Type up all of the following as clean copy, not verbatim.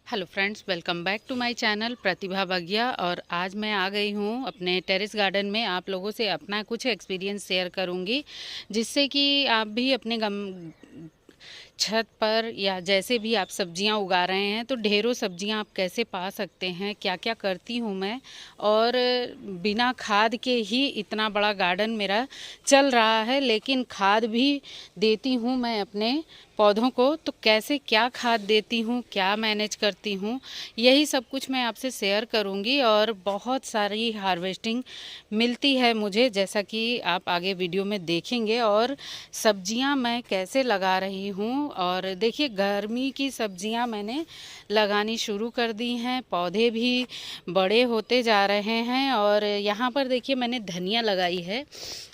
Hello friends, welcome back to my channel Pratibha Bagiya. और आज मैं आ गई हूँ अपने टेरेस गार्डन में। आप लोगों से अपना कुछ एक्सपीरियंस शेयर करूँगी, जिससे कि आप भी अपने छत पर या जैसे भी आप सब्जियां उगा रहे हैं तो ढेरों सब्जियां आप कैसे पा सकते हैं, क्या क्या करती हूं मैं। और बिना खाद के ही इतना बड़ा गार्डन मेरा चल रहा है, लेकिन खाद भी देती हूं मैं अपने पौधों को। तो कैसे क्या खाद देती हूं, क्या मैनेज करती हूं, यही सब कुछ मैं आपसे शेयर करूंगी। और बहुत सारी हार्वेस्टिंग मिलती है मुझे, जैसा कि आप आगे वीडियो में देखेंगे। और सब्जियां मैं कैसे लगा रही हूँ, और देखिए गर्मी की सब्जियां मैंने लगानी शुरू कर दी हैं, पौधे भी बड़े होते जा रहे हैं। और यहाँ पर देखिए मैंने धनिया लगाई है।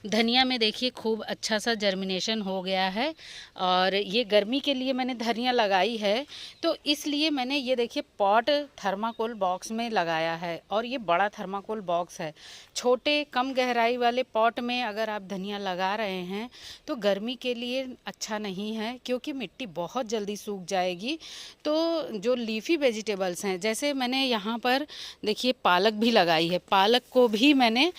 धनिया में देखिए खूब अच्छा सा जर्मिनेशन हो गया है। और ये गर्मी के लिए मैंने धनिया लगाई है, तो इसलिए मैंने ये देखिए पॉट थर्माकोल बॉक्स में लगाया है। और ये बड़ा थर्माकोल बॉक्स है। छोटे कम गहराई वाले पॉट में अगर आप धनिया लगा रहे हैं तो गर्मी के लिए अच्छा नहीं है, क्योंकि मिट्टी बहुत जल्दी सूख जाएगी। तो जो लीफी वेजिटेबल्स हैं, जैसे मैंने यहाँ पर देखिए पालक भी लगाई है। पालक को भी मैंने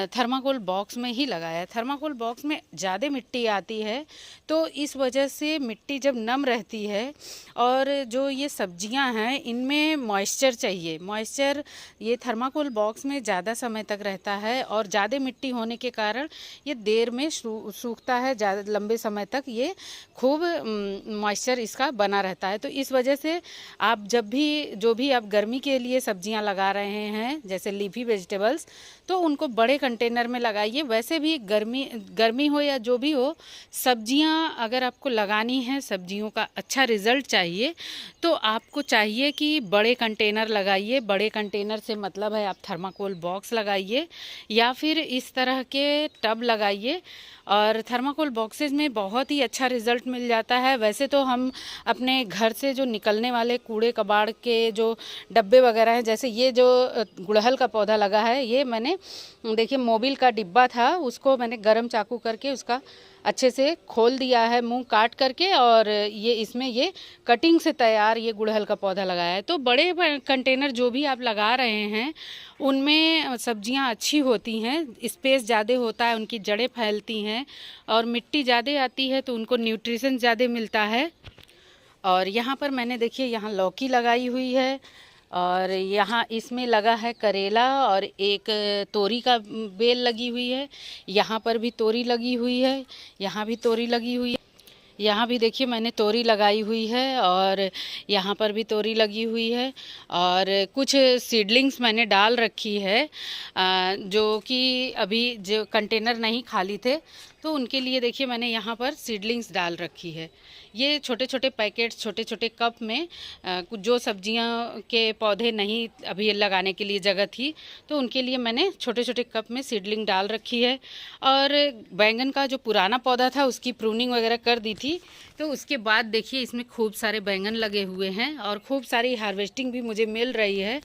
थर्माकोल बॉक्स में ही लगाया है। थर्माकोल बॉक्स में ज़्यादा मिट्टी आती है, तो इस वजह से मिट्टी जब नम रहती है, और जो ये सब्जियां हैं इनमें मॉइस्चर चाहिए। मॉइस्चर ये थर्माकोल बॉक्स में ज़्यादा समय तक रहता है, और ज़्यादा मिट्टी होने के कारण ये देर में सूखता है। ज़्यादा लंबे समय तक ये खूब मॉइस्चर इसका बना रहता है। तो इस वजह से आप जब भी जो भी आप गर्मी के लिए सब्जियां लगा रहे हैं, जैसे लीफी वेजिटेबल्स, तो उनको बड़े कंटेनर में लगाइए। वैसे भी गर्मी हो या जो भी हो, सब्जियां अगर आपको लगानी है, सब्जियों का अच्छा रिजल्ट चाहिए, तो आपको चाहिए कि बड़े कंटेनर लगाइए। बड़े कंटेनर से मतलब है आप थर्माकोल बॉक्स लगाइए या फिर इस तरह के टब लगाइए। और थर्माकोल बॉक्सेस में बहुत ही अच्छा रिज़ल्ट मिल जाता है। वैसे तो हम अपने घर से जो निकलने वाले कूड़े कबाड़ के जो डब्बे वगैरह हैं, जैसे ये जो गुड़हल का पौधा लगा है, ये मैंने देखिए मोबिल का डिब्बा था, उसको मैंने गरम चाकू करके उसका अच्छे से खोल दिया है, मुंह काट करके। और ये इसमें ये कटिंग से तैयार ये गुड़हल का पौधा लगाया है। तो बड़े कंटेनर जो भी आप लगा रहे हैं उनमें सब्जियां अच्छी होती हैं, स्पेस ज़्यादा होता है, उनकी जड़ें फैलती हैं, और मिट्टी ज़्यादा आती है तो उनको न्यूट्रिशन ज़्यादा मिलता है। और यहाँ पर मैंने देखिए यहाँ लौकी लगाई हुई है, और यहाँ इसमें लगा है करेला, और एक तोरी का बेल लगी हुई है। यहाँ पर भी तोरी लगी हुई है, यहाँ भी तोरी लगी हुई है। यहाँ भी देखिए मैंने तोरी लगाई हुई है, और यहाँ पर भी तोरी लगी हुई है। और कुछ सीडलिंग्स मैंने डाल रखी है, जो कि अभी जो कंटेनर नहीं खाली थे, तो उनके लिए देखिए मैंने यहाँ पर सीडलिंग्स डाल रखी है। ये छोटे छोटे पैकेट्स, छोटे छोटे कप में कुछ जो सब्जियां के पौधे नहीं अभी लगाने के लिए जगह थी, तो उनके लिए मैंने छोटे छोटे कप में सीडलिंग डाल रखी है। और बैंगन का जो पुराना पौधा था उसकी प्रूनिंग वगैरह कर दी थी, तो उसके बाद देखिए इसमें खूब सारे बैंगन लगे हुए हैं, और खूब सारी हार्वेस्टिंग भी मुझे मिल रही है।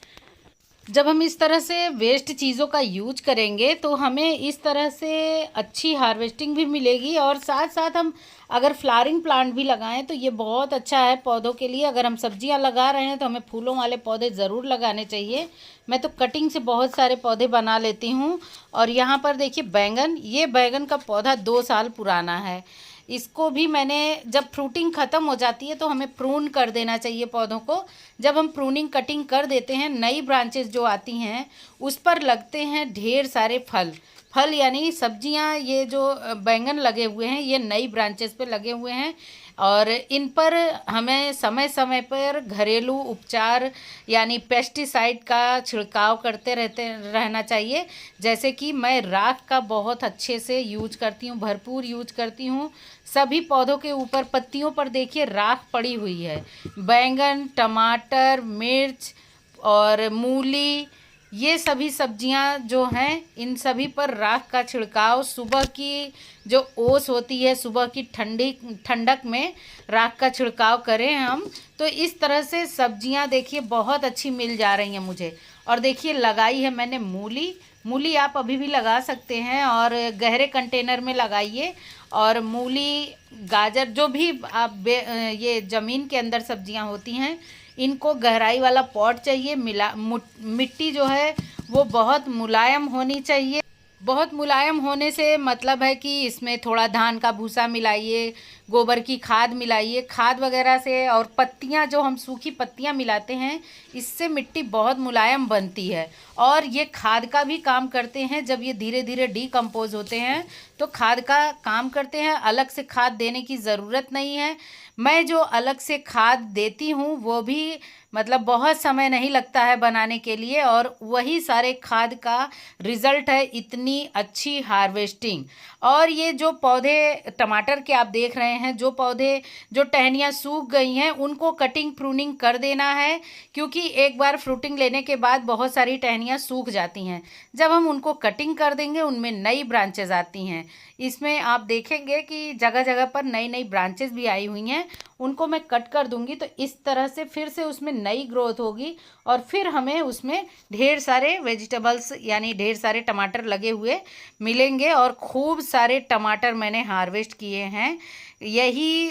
जब हम इस तरह से वेस्ट चीज़ों का यूज करेंगे तो हमें इस तरह से अच्छी हार्वेस्टिंग भी मिलेगी। और साथ साथ हम अगर फ्लावरिंग प्लांट भी लगाएं तो ये बहुत अच्छा है पौधों के लिए। अगर हम सब्जियां लगा रहे हैं तो हमें फूलों वाले पौधे ज़रूर लगाने चाहिए। मैं तो कटिंग से बहुत सारे पौधे बना लेती हूँ। और यहाँ पर देखिए बैंगन, ये बैंगन का पौधा 2 साल पुराना है। इसको भी मैंने, जब फ्रूटिंग ख़त्म हो जाती है तो हमें प्रून कर देना चाहिए पौधों को। जब हम प्रूनिंग कटिंग कर देते हैं, नई ब्रांचेस जो आती हैं उस पर लगते हैं ढेर सारे फल। फल यानी सब्जियां, ये जो बैंगन लगे हुए हैं ये नई ब्रांचेस पे लगे हुए हैं। और इन पर हमें समय समय पर घरेलू उपचार यानी पेस्टिसाइड का छिड़काव करते रहना चाहिए। जैसे कि मैं राख का बहुत अच्छे से यूज करती हूँ, भरपूर यूज करती हूँ। सभी पौधों के ऊपर पत्तियों पर देखिए राख पड़ी हुई है। बैंगन, टमाटर, मिर्च और मूली, ये सभी सब्जियां जो हैं इन सभी पर राख का छिड़काव, सुबह की जो ओस होती है, सुबह की ठंडक में राख का छिड़काव करें हम, तो इस तरह से सब्जियां देखिए बहुत अच्छी मिल जा रही हैं मुझे। और देखिए लगाई है मैंने मूली। मूली आप अभी भी लगा सकते हैं, और गहरे कंटेनर में लगाइए। और मूली, गाजर, जो भी आप ये ज़मीन के अंदर सब्जियां होती हैं इनको गहराई वाला पॉट चाहिए। मिट्टी जो है वो बहुत मुलायम होनी चाहिए। बहुत मुलायम होने से मतलब है कि इसमें थोड़ा धान का भूसा मिलाइए, गोबर की खाद मिलाइए, खाद वगैरह से, और पत्तियां जो हम सूखी पत्तियां मिलाते हैं, इससे मिट्टी बहुत मुलायम बनती है। और ये खाद का भी काम करते हैं। जब ये धीरे धीरे डीकम्पोज होते हैं तो खाद का काम करते हैं। अलग से खाद देने की ज़रूरत नहीं है। मैं जो अलग से खाद देती हूँ वो भी मतलब बहुत समय नहीं लगता है बनाने के लिए, और वही सारे खाद का रिज़ल्ट है इतनी अच्छी हार्वेस्टिंग। और ये जो पौधे टमाटर के आप देख रहे हैं, जो पौधे जो टहनियाँ सूख गई हैं उनको कटिंग प्रूनिंग कर देना है, क्योंकि एक बार फ्रूटिंग लेने के बाद बहुत सारी टहनियाँ सूख जाती हैं। जब हम उनको कटिंग कर देंगे उनमें नई ब्रांचेस आती हैं। इसमें आप देखेंगे कि जगह जगह पर नई नई ब्रांचेस भी आई हुई हैं, उनको मैं कट कर दूंगी तो इस तरह से फिर से उसमें नई ग्रोथ होगी, और फिर हमें उसमें ढेर सारे वेजिटेबल्स यानी ढेर सारे टमाटर लगे हुए मिलेंगे। और खूब सारे टमाटर मैंने हार्वेस्ट किए हैं। यही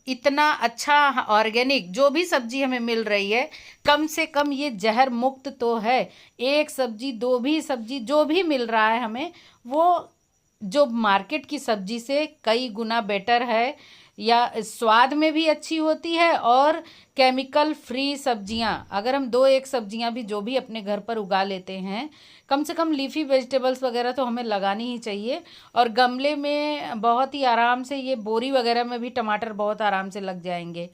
इतना अच्छा ऑर्गेनिक जो भी सब्जी हमें मिल रही है, कम से कम ये जहर मुक्त तो है। एक सब्जी दो भी सब्जी जो भी मिल रहा है हमें, वो जो मार्केट की सब्जी से कई गुना बेटर है, या स्वाद में भी अच्छी होती है। और केमिकल फ्री सब्जियां, अगर हम दो एक सब्जियां भी जो भी अपने घर पर उगा लेते हैं, कम से कम लीफी वेजिटेबल्स वगैरह तो हमें लगानी ही चाहिए। और गमले में बहुत ही आराम से, ये बोरी वगैरह में भी टमाटर बहुत आराम से लग जाएंगे।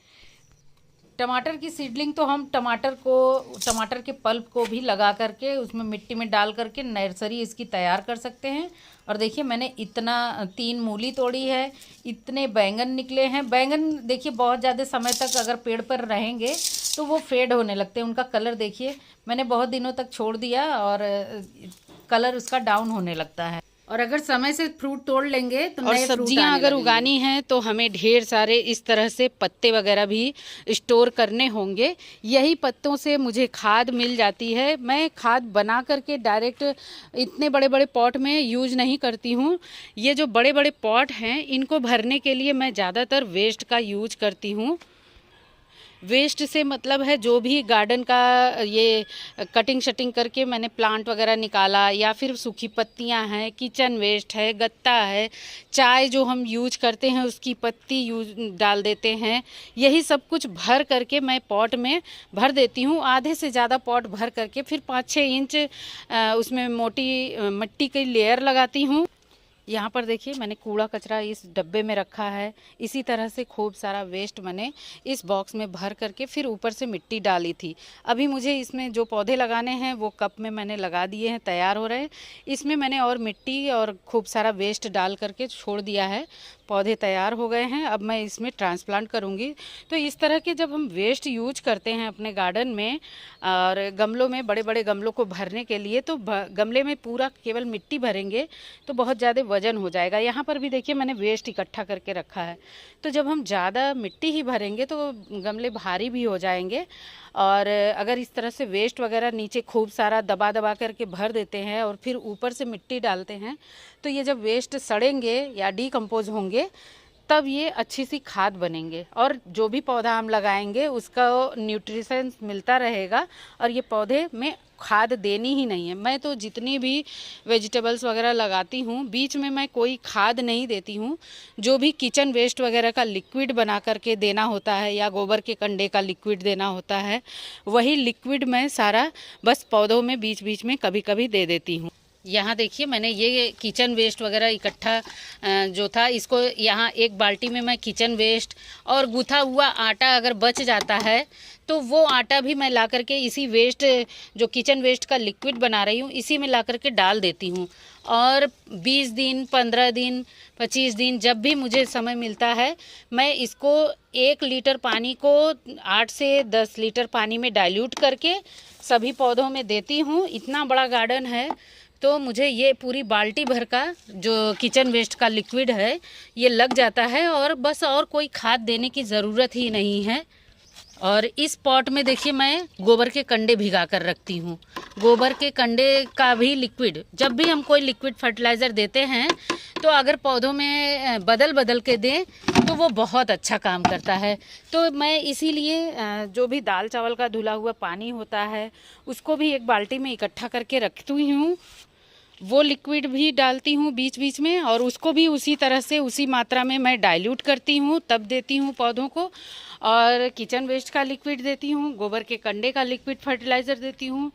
टमाटर की सीडलिंग तो हम टमाटर के पल्प को भी लगा करके उसमें मिट्टी में डाल करके नर्सरी इसकी तैयार कर सकते हैं। और देखिए मैंने इतना 3 मूली तोड़ी है, इतने बैंगन निकले हैं। बैंगन देखिए बहुत ज़्यादा समय तक अगर पेड़ पर रहेंगे तो वो फेड होने लगते हैं। उनका कलर देखिए, मैंने बहुत दिनों तक छोड़ दिया और कलर उसका डाउन होने लगता है। और अगर समय से फ्रूट तोड़ लेंगे तो और नए सब्जियां अगर उगानी हैं तो हमें ढेर सारे इस तरह से पत्ते वगैरह भी स्टोर करने होंगे। यही पत्तों से मुझे खाद मिल जाती है। मैं खाद बना करके डायरेक्ट इतने बड़े बड़े पॉट में यूज नहीं करती हूँ। ये जो बड़े बड़े पॉट हैं इनको भरने के लिए मैं ज़्यादातर वेस्ट का यूज करती हूँ। वेस्ट से मतलब है जो भी गार्डन का ये कटिंग शटिंग करके मैंने प्लांट वगैरह निकाला, या फिर सूखी पत्तियां हैं, किचन वेस्ट है, गत्ता है, चाय जो हम यूज करते हैं उसकी पत्ती यूज डाल देते हैं। यही सब कुछ भर करके मैं पॉट में भर देती हूँ। आधे से ज़्यादा पॉट भर करके फिर 5-6 इंच उसमें मोटी मिट्टी की लेयर लगाती हूँ। यहाँ पर देखिए मैंने कूड़ा कचरा इस डब्बे में रखा है। इसी तरह से खूब सारा वेस्ट मैंने इस बॉक्स में भर करके फिर ऊपर से मिट्टी डाली थी। अभी मुझे इसमें जो पौधे लगाने हैं वो कप में मैंने लगा दिए हैं, तैयार हो रहे हैं। इसमें मैंने और मिट्टी और खूब सारा वेस्ट डाल करके छोड़ दिया है। पौधे तैयार हो गए हैं। अब मैं इसमें ट्रांसप्लांट करूँगी। तो इस तरह के जब हम वेस्ट यूज करते हैं अपने गार्डन में और गमलों में, बड़े बड़े गमलों को भरने के लिए, तो गमले में पूरा केवल मिट्टी भरेंगे तो बहुत ज़्यादा वजन हो जाएगा। यहाँ पर भी देखिए मैंने वेस्ट इकट्ठा करके रखा है। तो जब हम ज़्यादा मिट्टी ही भरेंगे तो गमले भारी भी हो जाएंगे। और अगर इस तरह से वेस्ट वगैरह नीचे खूब सारा दबा दबा करके भर देते हैं और फिर ऊपर से मिट्टी डालते हैं, तो ये जब वेस्ट सड़ेंगे या डीकम्पोज होंगे तब ये अच्छी सी खाद बनेंगे। और जो भी पौधा हम लगाएंगे उसका न्यूट्रिशन मिलता रहेगा। और ये पौधे में खाद देनी ही नहीं है। मैं तो जितनी भी वेजिटेबल्स वगैरह लगाती हूँ बीच में मैं कोई खाद नहीं देती हूँ। जो भी किचन वेस्ट वगैरह का लिक्विड बना करके देना होता है या गोबर के कंडे का लिक्विड देना होता है, वही लिक्विड मैं सारा बस पौधों में बीच बीच में कभी कभी दे देती हूँ। यहाँ देखिए मैंने ये किचन वेस्ट वगैरह इकट्ठा जो था, इसको यहाँ एक बाल्टी में मैं किचन वेस्ट और गूथा हुआ आटा अगर बच जाता है तो वो आटा भी मैं ला करके इसी वेस्ट जो किचन वेस्ट का लिक्विड बना रही हूँ इसी में ला करके डाल देती हूँ। और 20 दिन, 15 दिन, 25 दिन जब भी मुझे समय मिलता है मैं इसको 1 लीटर पानी को 8 से 10 लीटर पानी में डाइल्यूट करके सभी पौधों में देती हूँ। इतना बड़ा गार्डन है तो मुझे ये पूरी बाल्टी भर का जो किचन वेस्ट का लिक्विड है ये लग जाता है, और बस और कोई खाद देने की ज़रूरत ही नहीं है। और इस पॉट में देखिए मैं गोबर के कंडे भिगा कर रखती हूँ। गोबर के कंडे का भी लिक्विड, जब भी हम कोई लिक्विड फर्टिलाइज़र देते हैं तो अगर पौधों में बदल बदल के दें तो तो वो बहुत अच्छा काम करता है। तो मैं इसीलिए जो भी दाल चावल का धुला हुआ पानी होता है उसको भी एक बाल्टी में इकट्ठा करके रखती हूँ, वो लिक्विड भी डालती हूँ बीच बीच में, और उसको भी उसी तरह से उसी मात्रा में मैं डाइल्यूट करती हूँ, तब देती हूँ पौधों को। और किचन वेस्ट का लिक्विड देती हूँ, गोबर के कंडे का लिक्विड फर्टिलाइज़र देती हूँ।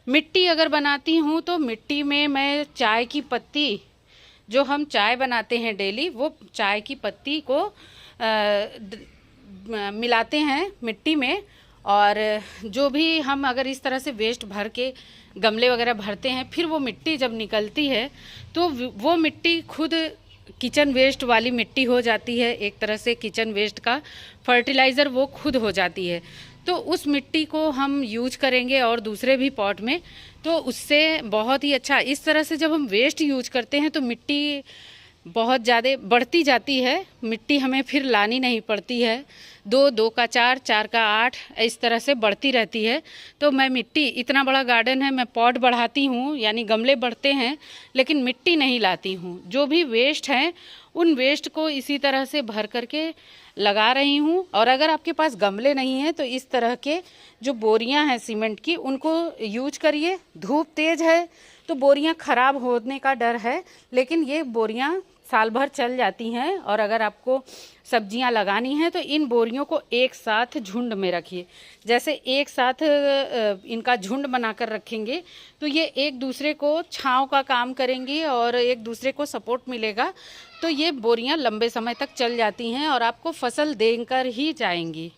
मिट्टी अगर बनाती हूँ तो मिट्टी में मैं चाय की पत्ती, जो हम चाय बनाते हैं डेली, वो चाय की पत्ती को मिलाते हैं मिट्टी में। और जो भी हम अगर इस तरह से वेस्ट भर के गमले वगैरह भरते हैं, फिर वो मिट्टी जब निकलती है तो वो मिट्टी खुद किचन वेस्ट वाली मिट्टी हो जाती है, एक तरह से किचन वेस्ट का फर्टिलाइज़र वो खुद हो जाती है। तो उस मिट्टी को हम यूज करेंगे और दूसरे भी पॉट में, तो उससे बहुत ही अच्छा। इस तरह से जब हम वेस्ट यूज करते हैं तो मिट्टी बहुत ज़्यादा बढ़ती जाती है, मिट्टी हमें फिर लानी नहीं पड़ती है। 2, 2 का 4, 4 का 8 इस तरह से बढ़ती रहती है। तो मैं मिट्टी, इतना बड़ा गार्डन है, मैं पॉट बढ़ाती हूँ, यानी गमले बढ़ते हैं, लेकिन मिट्टी नहीं लाती हूँ। जो भी वेस्ट हैं उन वेस्ट को इसी तरह से भर करके लगा रही हूँ। और अगर आपके पास गमले नहीं हैं तो इस तरह के जो बोरियां हैं सीमेंट की, उनको यूज करिए। धूप तेज़ है तो बोरियां ख़राब होने का डर है, लेकिन ये बोरियां साल भर चल जाती हैं। और अगर आपको सब्जियां लगानी हैं तो इन बोरियों को एक साथ झुंड में रखिए। जैसे एक साथ इनका झुंड बनाकर रखेंगे तो ये एक दूसरे को छांव का काम करेंगी और एक दूसरे को सपोर्ट मिलेगा। तो ये बोरियां लंबे समय तक चल जाती हैं और आपको फसल देकर ही जाएंगी।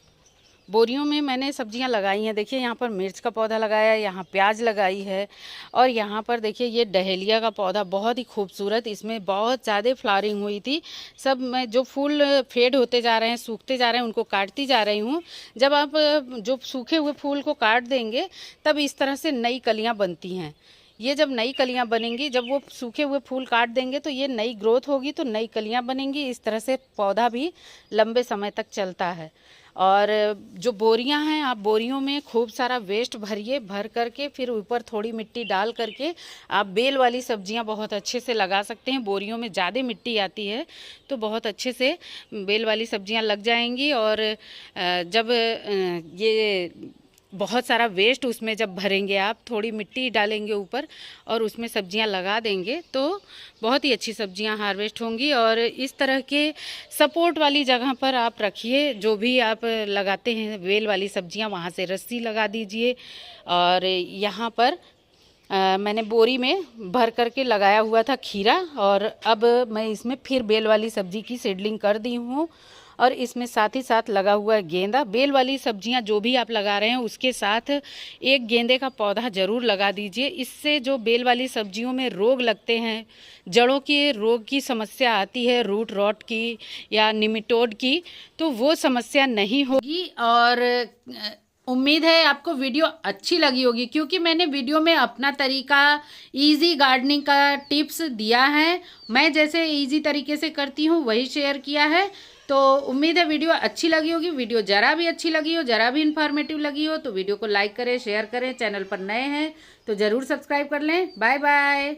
बोरियों में मैंने सब्जियां लगाई हैं। देखिए यहाँ पर मिर्च का पौधा लगाया है, यहाँ प्याज लगाई है, और यहाँ पर देखिए ये डहेलिया का पौधा बहुत ही खूबसूरत, इसमें बहुत ज़्यादा फ्लावरिंग हुई थी। सब मैं जो फूल फेड होते जा रहे हैं, सूखते जा रहे हैं, उनको काटती जा रही हूँ। जब आप जो सूखे हुए फूल को काट देंगे तब इस तरह से नई कलियाँ बनती हैं। ये जब नई कलियां बनेंगी, जब वो सूखे हुए फूल काट देंगे तो ये नई ग्रोथ होगी, तो नई कलियां बनेंगी। इस तरह से पौधा भी लंबे समय तक चलता है। और जो बोरियां हैं, आप बोरियों में खूब सारा वेस्ट भरिए, भर करके फिर ऊपर थोड़ी मिट्टी डाल करके आप बेल वाली सब्जियां बहुत अच्छे से लगा सकते हैं। बोरियों में ज़्यादा मिट्टी आती है तो बहुत अच्छे से बेल वाली सब्जियां लग जाएंगी। और जब ये बहुत सारा वेस्ट उसमें जब भरेंगे, आप थोड़ी मिट्टी डालेंगे ऊपर और उसमें सब्जियां लगा देंगे तो बहुत ही अच्छी सब्जियां हार्वेस्ट होंगी। और इस तरह के सपोर्ट वाली जगह पर आप रखिए। जो भी आप लगाते हैं वेल वाली सब्जियां, वहां से रस्सी लगा दीजिए। और यहाँ पर मैंने बोरी में भर करके लगाया हुआ था खीरा, और अब मैं इसमें फिर बेल वाली सब्जी की सीडलिंग कर दी हूँ। और इसमें साथ ही साथ लगा हुआ है गेंदा। बेल वाली सब्जियां जो भी आप लगा रहे हैं उसके साथ एक गेंदे का पौधा ज़रूर लगा दीजिए। इससे जो बेल वाली सब्जियों में रोग लगते हैं, जड़ों के रोग की समस्या आती है, रूट रॉट की या निमेटोड की, तो वो समस्या नहीं होगी। और उम्मीद है आपको वीडियो अच्छी लगी होगी, क्योंकि मैंने वीडियो में अपना तरीका, इजी गार्डनिंग का टिप्स दिया है। मैं जैसे इजी तरीके से करती हूँ वही शेयर किया है। तो उम्मीद है वीडियो अच्छी लगी होगी। वीडियो ज़रा भी अच्छी लगी हो, ज़रा भी इन्फॉर्मेटिव लगी हो तो वीडियो को लाइक करें, शेयर करें। चैनल पर नए हैं तो ज़रूर सब्सक्राइब कर लें। Bye bye.